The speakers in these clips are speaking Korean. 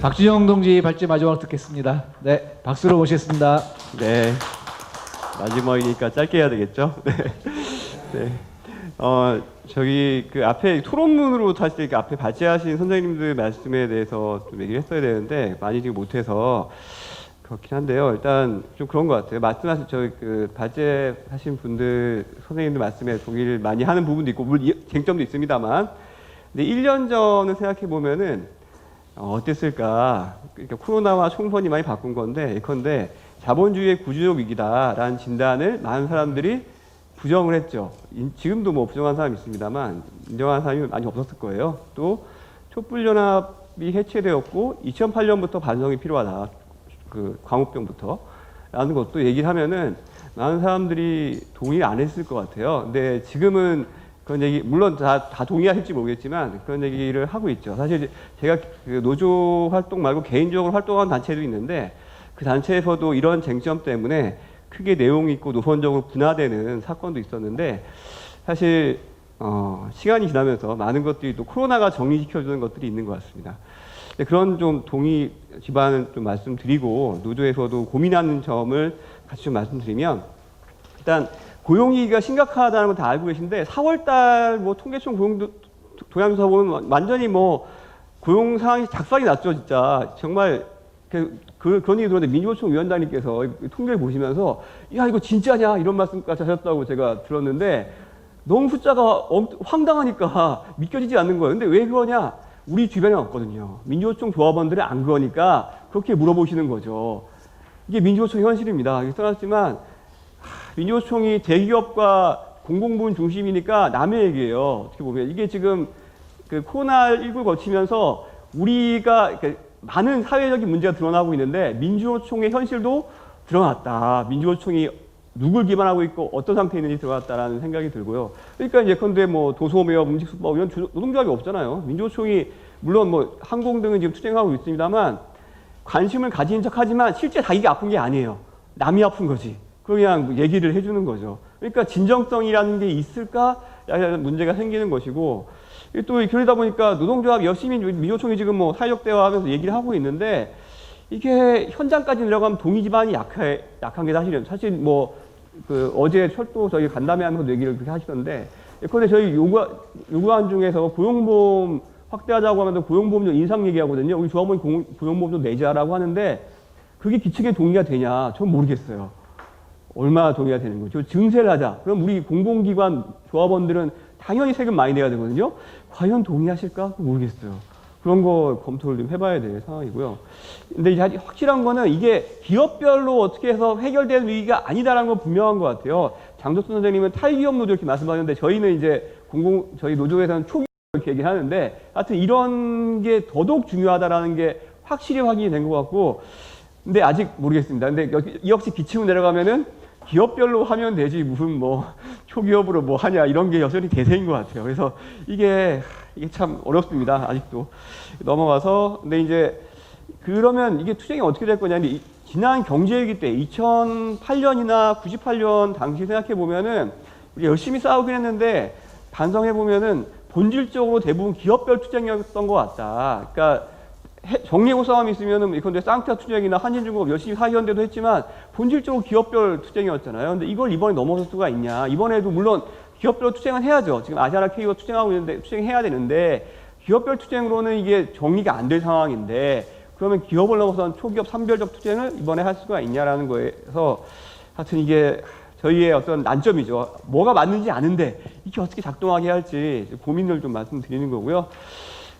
박준영 동지 발제 마지막으로 듣겠습니다. 네, 박수로 모시겠습니다. 네, 마지막이니까 짧게 해야 되겠죠? 네. 네. 저기 그 앞에 토론문으로 사실 이렇게 앞에 발제하신 선생님들 말씀에 대해서 좀 얘기를 했어야 되는데 많이 지금 못해서 그렇긴 한데요. 일단 좀 그런 것 같아요. 말씀하신 저희 그 발제하신 분들 선생님들 말씀에 동의를 많이 하는 부분도 있고 물론 쟁점도 있습니다만, 근데 1년 전을 생각해 보면은 어땠을까? 그러니까 코로나와 총선이 많이 바꾼 건데, 예컨대 자본주의의 구조적 위기다라는 진단을 많은 사람들이 부정을 했죠. 지금도 뭐 부정한 사람이 있습니다만 인정하는 사람이 많이 없었을 거예요. 또 촛불연합이 해체되었고 2008년부터 반성이 필요하다. 그 광우병부터 라는 것도 얘기를 하면은 많은 사람들이 동의 안 했을 것 같아요. 근데 지금은 그런 얘기 물론 다 동의하실지 모르겠지만 그런 얘기를 하고 있죠. 사실 제가 그 노조 활동 말고 개인적으로 활동하는 단체도 있는데 그 단체에서도 이런 쟁점 때문에 크게 내용이 있고 노선적으로 분화되는 사건도 있었는데, 사실 시간이 지나면서 많은 것들이 또 코로나가 정리시켜주는 것들이 있는 것 같습니다. 그런 좀 동의 기반을 좀 말씀드리고 노조에서도 고민하는 점을 같이 좀 말씀드리면, 일단 고용위기가 심각하다는 건 다 알고 계신데 4월달 뭐 통계청 동향조사 보면 완전히 뭐 고용 상황이 작살이 났죠. 진짜 정말 그런 얘기 들었는데 민주노총 위원장님께서 통계를 보시면서 야 이거 진짜냐 이런 말씀까지 하셨다고 제가 들었는데, 너무 숫자가 황당하니까 믿겨지지 않는 거예요. 근데 왜 그러냐? 우리 주변에 없거든요. 민주노총 조합원들이 안 그러니까 그렇게 물어보시는 거죠. 이게 민주노총 현실입니다. 써놨지만 민주노총이 대기업과 공공부문 중심이니까 남의 얘기예요. 어떻게 보면 이게 지금 그 코로나19를 거치면서 우리가 많은 사회적인 문제가 드러나고 있는데 민주노총의 현실도 드러났다. 민주노총이 누굴 기반하고 있고 어떤 상태에 있는지 드러났다라는 생각이 들고요. 그러니까 예컨대 뭐 도소매업, 음식수법 이런 노동조합이 없잖아요. 민주노총이 물론 뭐 항공 등은 지금 투쟁하고 있습니다만 관심을 가진 척하지만 실제 자기가 아픈 게 아니에요. 남이 아픈 거지. 그냥 얘기를 해주는 거죠. 그러니까 진정성이라는 게 있을까? 라는 문제가 생기는 것이고, 또 그러다 보니까 노동조합 열심히 민주노총이 지금 뭐 사회적 대화하면서 얘기를 하고 있는데 이게 현장까지 내려가면 동의 기반이 약한 게 사실은 사실 뭐 그 어제 철도 저희 간담회 하면서 얘기를 그렇게 하시던데, 그런데 저희 요구안 중에서 고용보험 확대하자고 하면서 고용보험료 인상 얘기하거든요. 우리 조합원이 고용보험료 내자라고 하는데 그게 기측에 동의가 되냐? 전 모르겠어요. 얼마나 동의가 되는 거죠? 증세를 하자. 그럼 우리 공공기관 조합원들은 당연히 세금 많이 내야 되거든요. 과연 동의하실까? 모르겠어요. 그런 거 검토를 좀 해봐야 될 상황이고요. 근데 이제 확실한 거는 이게 기업별로 어떻게 해서 해결되는 위기가 아니다라는 건 분명한 것 같아요. 장덕순 선생님은 탈기업 노조 이렇게 말씀하셨는데 저희는 이제 저희 노조에서는 초기업 이렇게 얘기를 하는데, 하여튼 이런 게 더더욱 중요하다라는 게 확실히 확인이 된 것 같고, 근데 아직 모르겠습니다. 근데 역시 기층으로 내려가면은 기업별로 하면 되지 무슨 뭐 초기업으로 뭐 하냐 이런 게 여전히 대세인 것 같아요. 그래서 이게 참 어렵습니다. 아직도. 넘어가서 근데 이제 그러면 이게 투쟁이 어떻게 될 거냐? 지난 경제위기 때 2008년이나 98년 당시 생각해 보면은 우리 열심히 싸우긴 했는데 반성해 보면은 본질적으로 대부분 기업별 투쟁이었던 것 같다. 그러니까 정리해고 싸움이 있으면은 이건데 쌍타 투쟁이나 한진중공업 열심히 사회연대도 했지만 본질적으로 기업별 투쟁이었잖아요. 근데 이걸 이번에 넘어설 수가 있냐? 이번에도 물론 기업별 투쟁은 해야죠. 지금 아시아나 K가 투쟁하고 있는데 투쟁해야 되는데 기업별 투쟁으로는 이게 정리가 안 될 상황인데 그러면 기업을 넘어선 초기업 산별적 투쟁을 이번에 할 수가 있냐라는 거에서 하여튼 이게 저희의 어떤 난점이죠. 뭐가 맞는지 아는데 이게 어떻게 작동하게 할지 고민을 좀 말씀드리는 거고요.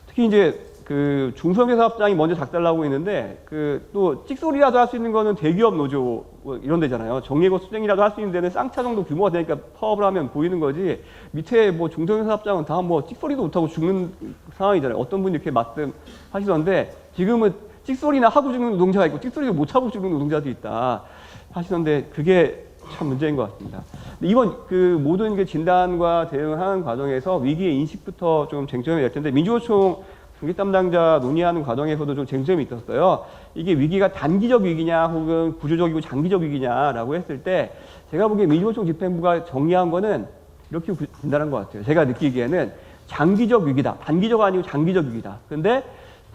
특히 이제 그 중소기업사업장이 먼저 작달나고 있는데 그 또 찍소리라도 할 수 있는 거는 대기업 노조 뭐 이런 데잖아요. 정예고 수쟁이라도 할 수 있는 데는 쌍차 정도 규모가 되니까 파업을 하면 보이는 거지. 밑에 뭐 중소기업사업장은 다 뭐 찍소리도 못하고 죽는 상황이잖아요. 어떤 분이 이렇게 말씀하시던데 지금은 찍소리나 하고 죽는 노동자가 있고 찍소리도 못 하고 죽는 노동자도 있다 하시던데 그게 참 문제인 것 같습니다. 이번 그 모든 그 진단과 대응을 하는 과정에서 위기의 인식부터 좀 쟁점이 될 텐데 민주노총 중기 담당자 논의하는 과정에서도 좀 쟁점이 있었어요. 이게 위기가 단기적 위기냐 혹은 구조적이고 장기적 위기냐라고 했을 때 제가 보기에 민주노총 집행부가 정리한 거는 이렇게 진단한 것 같아요. 제가 느끼기에는 장기적 위기다. 단기적 아니고 장기적 위기다. 근데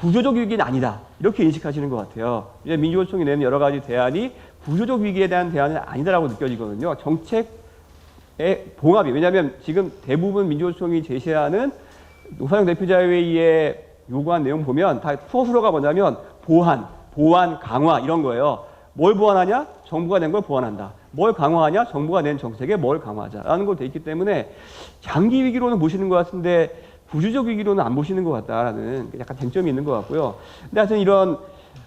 구조적 위기는 아니다. 이렇게 인식하시는 것 같아요. 이제 민주노총이 내는 여러 가지 대안이 구조적 위기에 대한 대안은 아니다라고 느껴지거든요. 정책의 봉합이. 왜냐하면 지금 대부분 민주노총이 제시하는 노사정 대표자회의에 요구한 내용 보면 다 풀어가 뭐냐면 보완, 강화 이런 거예요. 뭘 보완하냐? 정부가 낸 걸 보완한다. 뭘 강화하냐? 정부가 낸 정책에 뭘 강화하자라는 걸 돼 있기 때문에 장기 위기로는 보시는 것 같은데 구조적 위기로는 안 보시는 것 같다라는 약간 쟁점이 있는 것 같고요. 근데 하여튼 이런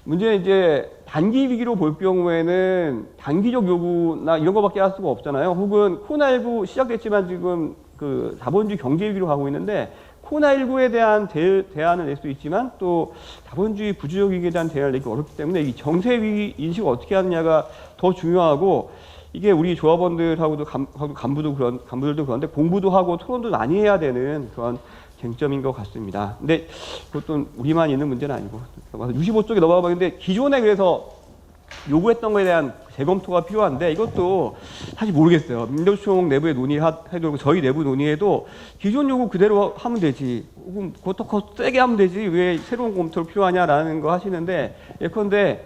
문제는 이제 단기 위기로 볼 경우에는 단기적 요구나 이런 거밖에 할 수가 없잖아요. 혹은 코로나19 시작됐지만 지금 그 자본주의 경제 위기로 가고 있는데 코로나19에 대한 대안을 낼 수 있지만 또 자본주의 구조적 위기에 대한 대안을 내기 어렵기 때문에 이 정세 위기 인식을 어떻게 하느냐가 더 중요하고 이게 우리 조합원들하고도 간부들도 그런데 공부도 하고 토론도 많이 해야 되는 그런 쟁점인 것 같습니다. 근데 그것도 우리만 있는 문제는 아니고 65쪽에 넘어가 봤는데 기존에 그래서 요구했던 거에 대한 재검토가 필요한데 이것도 사실 모르겠어요. 민주노총 내부의 논의해도 저희 내부 논의에도 기존 요구 그대로 하면 되지. 혹은 그것도 더 세게 하면 되지. 왜 새로운 검토를 필요하냐라는 거 하시는데 예컨대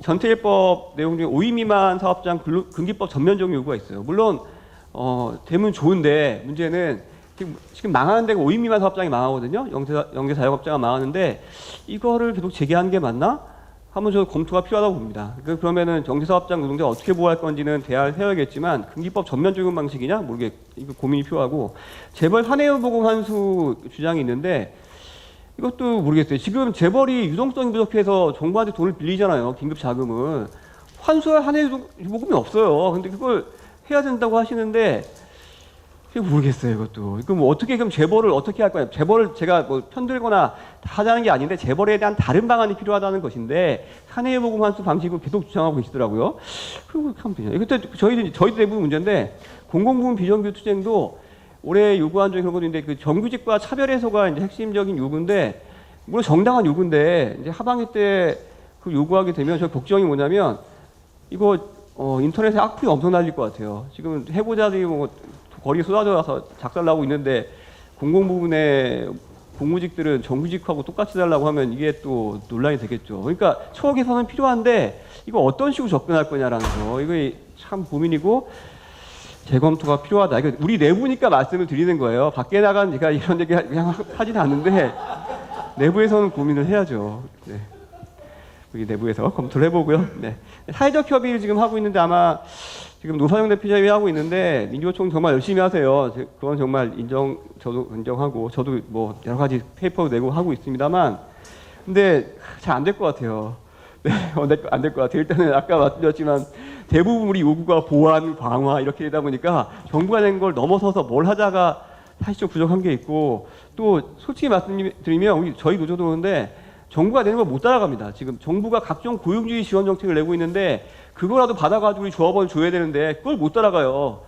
전태일법 내용 중에 5인 미만 사업장 금기법 전면적 요구가 있어요. 물론 되면 좋은데 문제는 지금 망하는 데가 5인 미만 사업장이 망하거든요. 영세 자영업자가 망하는데 이거를 계속 제기하는 게 맞나? 하면 저 검토가 필요하다고 봅니다. 그러면은 정제사업장 노동자가 어떻게 보호할 건지는 대안을 세워야겠지만 금기법 전면 적용 방식이냐 모르겠. 이거 고민이 필요하고 재벌 사내외 보험 환수 주장이 있는데 이것도 모르겠어요. 지금 재벌이 유동성이 부족해서 정부한테 돈을 빌리잖아요. 긴급 자금을 환수할 사내외 보험이 없어요. 근데 그걸 해야 된다고 하시는데 모르겠어요, 이것도. 그럼 뭐 어떻게 그럼 재벌을 어떻게 할 거냐? 재벌을 제가 뭐 편들거나 하자는 게 아닌데 재벌에 대한 다른 방안이 필요하다는 것인데 사내외 보험 환수 방식을 계속 주장하고 계시더라고요. 그리고 하면 되죠. 그때 저희도 대부분 문제인데 공공부문 비정규 투쟁도 올해 요구한 중에 그런 것도 있는데 그 정규직과 차별 해소가 이제 핵심적인 요구인데 물론 정당한 요구인데 이제 하반기 때 그 요구하게 되면 저 걱정이 뭐냐면 이거 인터넷에 악플이 엄청 날릴 것 같아요. 지금 해고자들이 뭐 거리에 쏟아져서 작살나고 있는데 공공부문의 공무직들은 정규직하고 똑같이 달라고 하면 이게 또 논란이 되겠죠. 그러니까 처우 개선은 필요한데 이거 어떤 식으로 접근할 거냐라는 거 이거 참 고민이고 재검토가 필요하다. 이거 우리 내부니까 말씀을 드리는 거예요. 밖에 나간 제가 이런 얘기 그냥 하지는 않는데 내부에서는 고민을 해야죠. 네. 우리 내부에서 검토를 해보고요. 네. 사회적 협의를 지금 하고 있는데 아마 지금 노사정 대표자회의 하고 있는데 민주노총 정말 열심히 하세요. 그건 정말 저도 인정하고 저도 뭐 여러 가지 페이퍼 내고 하고 있습니다만 근데 잘 안 될 것 같아요. 네, 안 될 것 같아요. 일단은 아까 말씀드렸지만 대부분 우리 요구가 보완, 강화 이렇게 되다 보니까 정부가 낸 걸 넘어서서 뭘 하자가 사실 좀 부족한 게 있고 또 솔직히 말씀드리면 저희 노조도 그런데 정부가 내는 걸 못 따라갑니다. 지금 정부가 각종 고용주의 지원 정책을 내고 있는데 그거라도 받아가지고 우리 조합원 줘야 되는데 그걸 못 따라가요.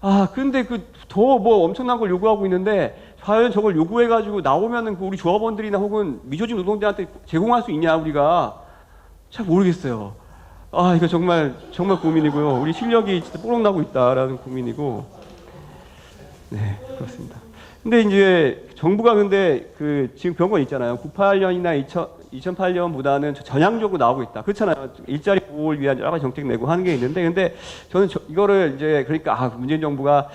아, 근데 더 뭐 엄청난 걸 요구하고 있는데 과연 저걸 요구해가지고 나오면은 우리 조합원들이나 혹은 미조직 노동자한테 제공할 수 있냐 우리가 잘 모르겠어요. 아, 이거 정말 고민이고요. 우리 실력이 진짜 뽀록 나고 있다라는 고민이고, 네 그렇습니다. 근데 이제 정부가 근데 지금 그런 건 있잖아요. 98년이나 2008년보다는 전향적으로 나오고 있다. 그렇잖아요. 일자리 보호를 위한 여러 가지 정책 내고 하는 게 있는데, 근데 저는 이거를 이제 그러니까 문재인 정부가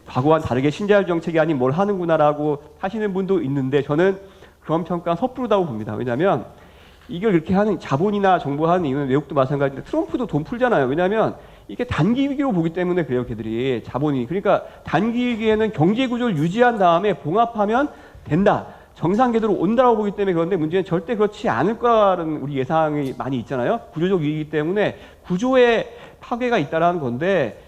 과거와는 다르게 신자유 정책이 아닌 뭘 하는구나라고 하시는 분도 있는데 저는 그런 평가는 섣부르다고 봅니다. 왜냐하면 이걸 이렇게 하는 자본이나 정부가 하는 이유는 외국도 마찬가지인데 트럼프도 돈 풀잖아요. 왜냐하면 이게 단기 위기로 보기 때문에 그래요. 걔들이 자본이. 그러니까 단기 위기에는 경제 구조를 유지한 다음에 봉합하면 된다. 정상 궤도로 온다고 보기 때문에 그런데 문제는 절대 그렇지 않을 거라는 우리 예상이 많이 있잖아요. 구조적 위기이기 때문에 구조의 파괴가 있다라는 건데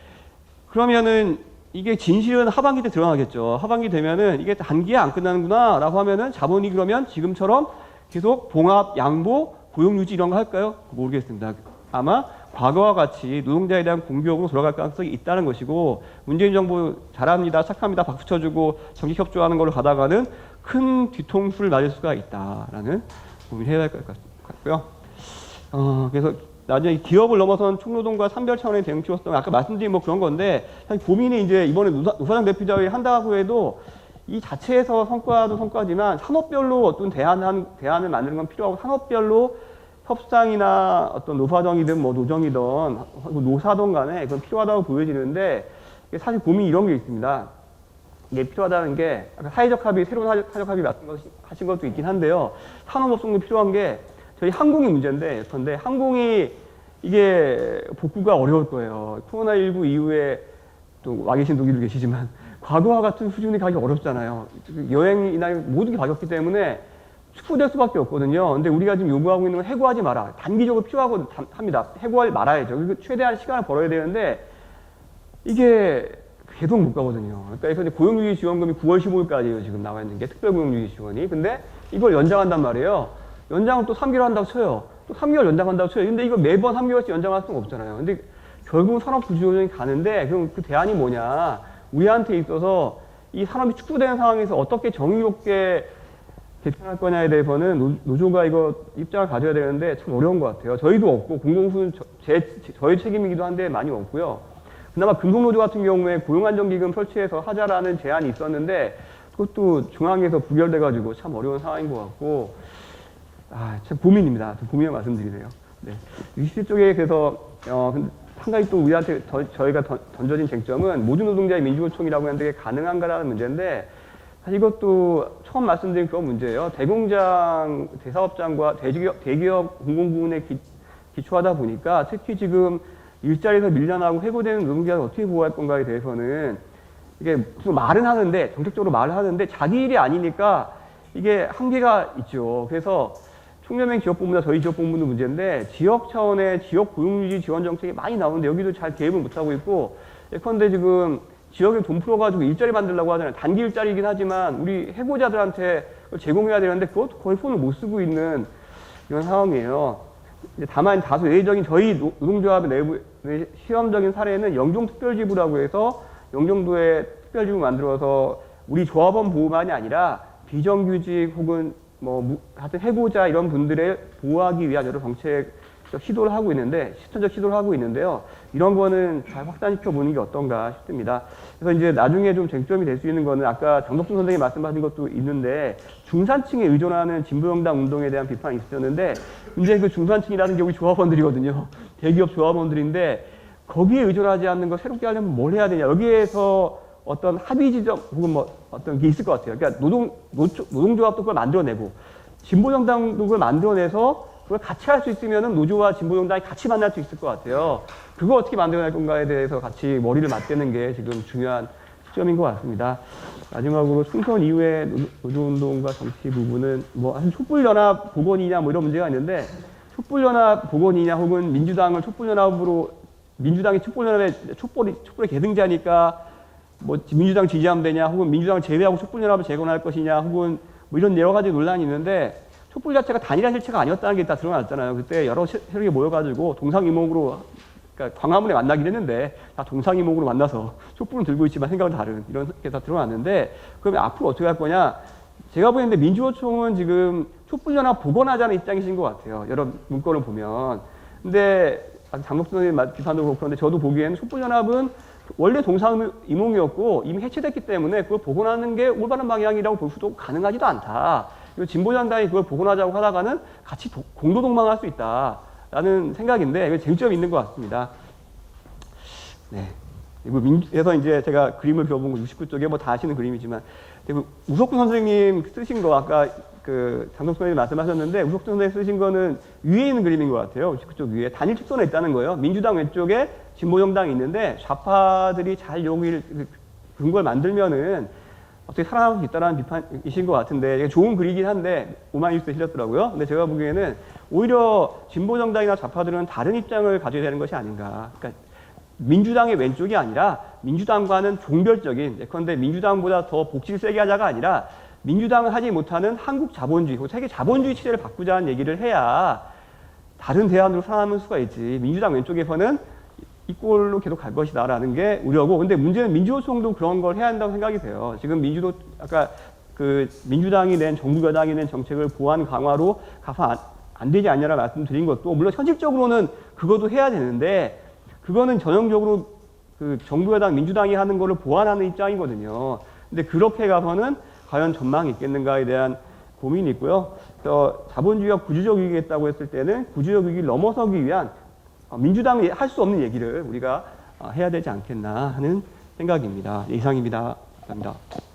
그러면은 이게 진실은 하반기 때 드러나겠죠. 하반기 되면은 이게 단기에 안 끝나는구나라고 하면은 자본이 그러면 지금처럼 계속 봉합, 양보, 고용 유지 이런 거 할까요? 모르겠습니다. 아마 과거와 같이 노동자에 대한 공격으로 돌아갈 가능성이 있다는 것이고 문재인 정부 잘합니다, 착합니다, 박수 쳐주고 정책 협조하는 걸로 가다가는 큰 뒤통수를 맞을 수가 있다라는 고민을 해야 될 것 같고요. 그래서 나중에 기업을 넘어선 총노동과 산별 차원의 대응 필요성 아까 말씀드린 뭐 그런 건데 사실 고민이 이제 이번에 노사정 대표자회의 한다고 해도 이 자체에서 성과도 성과지만 산업별로 어떤 대안을 만드는 건 필요하고 산업별로 협상이나 어떤 노사정이든 뭐 노정이든 노사든 간에 그건 필요하다고 보여지는데 사실 고민이 이런 게 있습니다. 이게 필요하다는 게 아까 사회적 합의, 새로운 사회적 합의 하신 것도 있긴 한데요. 산업업종도 필요한 게 저희 항공이 문제인데 그런데 항공이 이게 복구가 어려울 거예요. 코로나19 이후에 또 와 계신 독일도 계시지만 과거와 같은 수준이 가기 어렵잖아요. 여행이나 모든 게 가격기 때문에 축소될 수밖에 없거든요. 근데 우리가 지금 요구하고 있는 건 해고하지 마라. 단기적으로 필요하고 합니다. 해고하지 말아야죠. 그리고 최대한 시간을 벌어야 되는데 이게 계속 못 가거든요. 그러니까 그래서 고용유지 지원금이 9월 15일까지예요. 지금 나와 있는 게 특별고용유지 지원이. 근데 이걸 연장한단 말이에요. 연장을 또 3개월 한다고 쳐요. 또 3개월 연장한다고 쳐요. 근데 이거 매번 3개월씩 연장할 수는 없잖아요. 근데 결국 산업 구조조정이 가는데 그럼 그 대안이 뭐냐? 우리한테 있어서 이 산업이 축소되는 상황에서 어떻게 정의롭게 개편할 거냐에 대해서는 노조가 이거 입장을 가져야 되는데 참 어려운 것 같아요. 저희도 없고 공공수는 저희 책임이기도 한데 많이 없고요. 그나마 금속노조 같은 경우에 고용안정기금 설치해서 하자라는 제안이 있었는데 그것도 중앙에서 부결돼가지고 참 어려운 상황인 것 같고 참 고민입니다. 고민을 말씀드리네요. 네. 유시 쪽에 그래서 한 가지 또 우리한테 저희가 던져진 쟁점은 모든 노동자의 민주노총이라고 하는 게 가능한가라는 문제인데 사실 이것도 처음 말씀드린 그런 문제예요. 대공장, 대사업장과 대기업 공공부문에 기초하다 보니까 특히 지금 일자리에서 밀려나고 해고되는 노동자를 어떻게 보호할 건가에 대해서는 이게 무슨 말은 하는데 정책적으로 말을 하는데 자기 일이 아니니까 이게 한계가 있죠. 그래서 총연맹 지역본부나 저희 지역본부도 문제인데 지역 차원의 지역 고용유지 지원 정책이 많이 나오는데 여기도 잘 개입을 못하고 있고 예컨대 지금 지역에 돈 풀어가지고 일자리 만들려고 하잖아요. 단기 일자리이긴 하지만 우리 해고자들한테 제공해야 되는데 그것도 거의 손을 못 쓰고 있는 이런 상황이에요. 다만 다소 예외적인 저희 노동조합의 내부 시험적인 사례는 영종특별지부라고 해서 영종도에 특별지부 만들어서 우리 조합원 보호만이 아니라 비정규직 혹은 하여튼 해고자 이런 분들을 보호하기 위한 여러 정책적 시도를 하고 있는데 실천적 시도를 하고 있는데요. 이런 거는 잘 확산시켜 보는 게 어떤가 싶습니다. 그래서 이제 나중에 좀 쟁점이 될 수 있는 거는 아까 장덕준 선생님이 말씀하신 것도 있는데 중산층에 의존하는 진보정당 운동에 대한 비판이 있으셨는데 이제 그 중산층이라는 게 우리 조합원들이거든요. 대기업 조합원들인데 거기에 의존하지 않는 거 새롭게 하려면 뭘 해야 되냐. 여기에서 어떤 합의 지점 혹은 어떤 게 있을 것 같아요. 그러니까 노동조합도 그걸 만들어내고 진보정당도 그걸 만들어내서 그걸 같이 할 수 있으면은 노조와 진보정당이 같이 만날 수 있을 것 같아요. 그거 어떻게 만들어낼 건가에 대해서 같이 머리를 맞대는 게 지금 중요한 시점인 것 같습니다. 마지막으로 총선 이후에 노조운동과 정치 부분은 촛불연합 복원이냐 이런 문제가 있는데 촛불연합 복원이냐 혹은 민주당을 촛불연합으로 민주당이 촛불연합의 촛불의 계승자니까 민주당 지지하면 되냐 혹은 민주당을 제외하고 촛불연합을 재건할 것이냐 혹은 이런 여러 가지 논란이 있는데 촛불 자체가 단일한 실체가 아니었다는 게 다 드러났잖아요. 그때 여러 세력이 모여가지고 동상이몽으로 그러니까 광화문에 만나긴 했는데 다 동상이몽으로 만나서 촛불은 들고 있지만 생각은 다른 이런 게 다 드러났는데 그러면 앞으로 어떻게 할 거냐? 제가 보기에는 민주노총은 지금 촛불연합 복원하자는 입장이신 것 같아요. 여러 문건을 보면. 근데 장덕준 선생님 비판도 그렇고 그런데 저도 보기에는 촛불연합은 원래 동상이몽이었고 이미 해체됐기 때문에 그걸 복원하는 게 올바른 방향이라고 볼 수도 가능하지도 않다. 그리고 진보정당이 그걸 복원하자고 하다가는 같이 공동 동망할 수 있다라는 생각인데 쟁점이 있는 것 같습니다. 네. 그래서 이제 제가 그림을 그려본 거 69쪽에 다 아시는 그림이지만 우석준 선생님 쓰신 거 아까 장덕준 선생님 말씀하셨는데 우석준 선생님 쓰신 거는 위에 있는 그림인 것 같아요. 69쪽 위에 단일 축선에 있다는 거예요. 민주당 왼쪽에 진보정당이 있는데 좌파들이 잘 여기 근거를 만들면은 어떻게 살아남을 수 있다는 비판이신 것 같은데 이게 좋은 글이긴 한데 오마이뉴스에 실렸더라고요. 근데 제가 보기에는 오히려 진보정당이나 좌파들은 다른 입장을 가져야 되는 것이 아닌가. 그러니까 민주당의 왼쪽이 아니라 민주당과는 종별적인 예컨대 민주당보다 더 복지를 세게 하자가 아니라 민주당은 하지 못하는 한국 자본주의, 세계 자본주의 체제를 바꾸자는 얘기를 해야 다른 대안으로 살아남을 수가 있지. 민주당 왼쪽에서는 이 꼴로 계속 갈 것이다라는 게 우려고. 근데 문제는 민주노총도 그런 걸 해야 한다고 생각이 돼요. 지금 아까 민주당이 낸 정부 여당이 낸 정책을 보완 강화로 가서 안 되지 않냐라 말씀드린 것도 물론 현실적으로는 그것도 해야 되는데 그거는 전형적으로 정부 여당 민주당이 하는 거를 보완하는 입장이거든요. 근데 그렇게 가서는 과연 전망이 있겠는가에 대한 고민이 있고요. 자본주의가 구조적 위기겠다고 했을 때는 구조적 위기를 넘어서기 위한 민주당이 할 수 없는 얘기를 우리가 해야 되지 않겠나 하는 생각입니다. 이상입니다. 감사합니다.